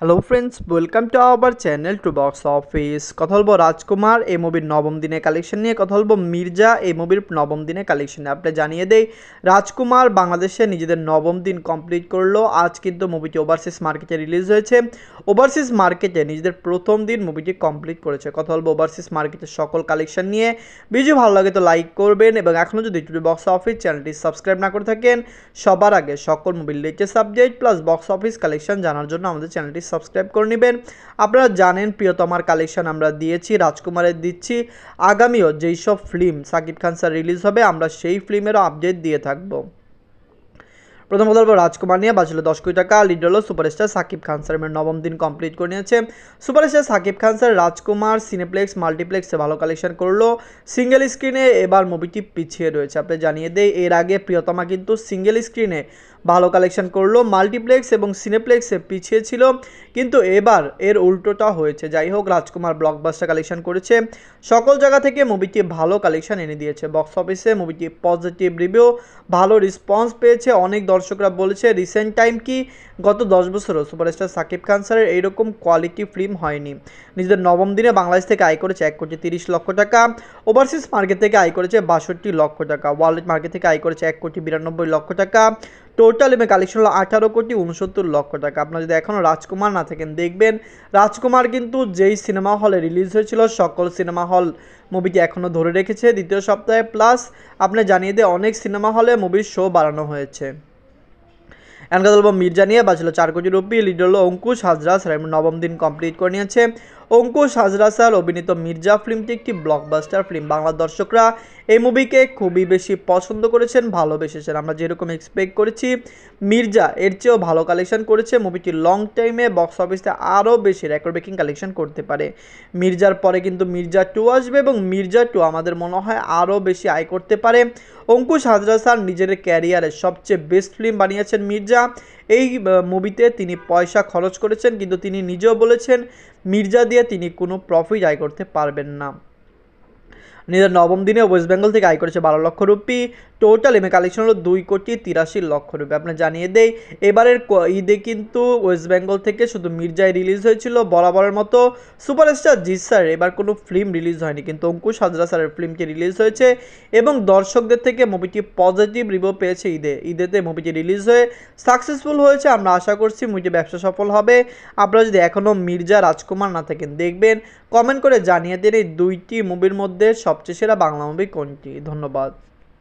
Hello friends, welcome to our channel to box office. কথা বলবো রাজকুমার এই মুভির নবম দিনের কালেকশন নিয়ে। কথা বলবো মির্জা এই মুভির নবম দিনের কালেকশন নিয়ে। আপনি জানিয়ে দেই, রাজকুমার বাংলাদেশে নিজেদের নবম দিন কমপ্লিট করলো। আজ কিন্তু মুভিটি ওভারসিজ মার্কেটে রিলিজ হয়েছে। ওভারসিজ মার্কেটে নিজেদের প্রথম দিন মুভিটি কমপ্লিট করেছে। কথা বলবো ওভারসিজ মার্কেটের সকল কালেকশন নিয়ে। ভিডিও ভালো লাগে তো লাইক করবেন, এবং এখনও যদি টু বক্স অফিস চ্যানেলটি সাবস্ক্রাইব না করে থাকেন, সবার আগে সকল মুভির latest subject plus box office collection জানার জন্য আমাদের চ্যানেলটি সাবস্ক্রাইব করে নেবেন। আপনারা জানেন প্রিয়তমার কালেকশন আমরা দিয়েছি, রাজকুমারের দিচ্ছি। আগামীও যেই সব film Shakib Khan sir release হবে, আমরা সেই ফিল্মেরও আপডেট দিয়ে থাকবো। প্রথম কথা বলবো রাজকুমার নিয়ে। বাঁচল 10 কোটি টাকা। লিড হলো সুপারস্টার সাকিব খান স্যার। নবম দিন কমপ্লিট করে নিয়েছে সুপারস্টার সাকিব খান স্যার। রাজকুমার সিনেপ্লেক্স মাল্টিপ্লেক্সে ভালো কালেকশন করলো। সিঙ্গেল স্ক্রিনে এবার মুভিটি পিছিয়ে রয়েছে। আপনি জানিয়ে দেই, এর আগে প্রিয়তমা কিন্তু সিঙ্গেল স্ক্রিনে ভালো কালেকশন করলো, মাল্টিপ্লেক্স এবং সিনেপ্লেক্সে পিছিয়ে ছিল, কিন্তু এবার এর উল্টোটা হয়েছে। যাই হোক, রাজকুমার ব্লকবাস্টার কালেকশন করেছে, সকল জায়গা থেকে মুভিটি ভালো কালেকশন এনে দিয়েছে। বক্স অফিসে মুভিটি পজিটিভ রিভিউ, ভালো রেসপন্স পেয়েছে। অনেক দর্শকরা বলেছে রিসেন্ট টাইম কি গত 10 বছরও সুপারস্টার সাকিব খান স্যারের এইরকম কোয়ালিটি ফিল্ম হয়নি। নিজেদের নবম দিনে বাংলাদেশ থেকে আয় করেছে 1,30,00,000 টাকা। ওভারসিজ মার্কেট থেকে আয় করেছে 62 লক্ষ টাকা। ওয়ার্ল্ড মার্কেট থেকে আয় করেছে 1,92,00,000 টাকা। টোটাল এমএ কালেকশন হলো 18,69,00,000 টাকা। আপনারা যদি এখনও রাজকুমার না থাকেন, দেখবেন রাজকুমার কিন্তু যেই সিনেমা হলে রিলিজ হয়েছিল সকল সিনেমা হল মুভিটি এখনও ধরে রেখেছে দ্বিতীয় সপ্তাহে। প্লাস আপনি জানিয়ে দিয়ে অনেক সিনেমা হলে মুভির শো বাড়ানো হয়েছে। এখন কথা বলবো মির্জা নিয়ে। বাঁচল 4 কোটি রুপি। লিড হলো অঙ্কুশ হাজরা স্যার। নবম দিন কমপ্লিট করে নিয়েছে অঙ্কুশ হাজরা স্যার অভিনীত মির্জা ফিল্মটি একটি ব্লকবাস্টার ফিল্ম। বাংলার দর্শকরা এই মুভিকে খুবই বেশি পছন্দ করেছেন, ভালোবেসেছেন। আমরা যেরকম এক্সপেক্ট করেছি মির্জা এর চেয়েও ভালো কালেকশন করেছে। মুভিটি লং টাইমে বক্স অফিসে আরও বেশি রেকর্ড ব্রেকিং কালেকশন করতে পারে। মির্জার পরে কিন্তু মির্জা 2 আসবে, এবং মির্জা 2 আমাদের মনে হয় আরও বেশি আয় করতে পারে। অঙ্কুশ হাজরা স্যার নিজের ক্যারিয়ারের সবচেয়ে বেস্ট ফিল্ম বানিয়েছেন মির্জা। এই মুভিতে তিনি পয়সা খরচ করেছেন, কিন্তু তিনি নিজেও বলেছেন মির্জা দিয়ে তিনি কোনো প্রফিট আয় করতে পারবেন না। নিজের নবম দিনে ওয়েস্ট বেঙ্গল থেকে আয় করেছে 12 লক্ষ রুপি। টোটাল এমএ কালেকশন হলো 2,83,00,000 রুপি। আপনি জানিয়ে দেই, এবারের ঈদে কিন্তু ওয়েস্ট বেঙ্গল থেকে শুধু মির্জায় রিলিজ হয়েছিল। বরাবরের মতো সুপারস্টার জিৎ স্যার এবার কোনো ফিল্ম রিলিজ হয়নি, কিন্তু অঙ্কুশ হাজরা স্যারের ফিল্মটি রিলিজ হয়েছে, এবং দর্শকদের থেকে মুভিটি পজিটিভ রিভিউ পেয়েছে। ঈদেতে মুভিটি রিলিজ হয়ে সাকসেসফুল হয়েছে। আমরা আশা করছি মুভিটি ব্যবসা সফল হবে। আপনারা যদি এখনও মির্জা রাজকুমার না থাকেন, দেখবেন কমেন্ট করে জানিয়ে দিন এই দুইটি মুভির মধ্যে সবচেয়ে সেরা বাংলা মুভি কোনটি। ধন্যবাদ।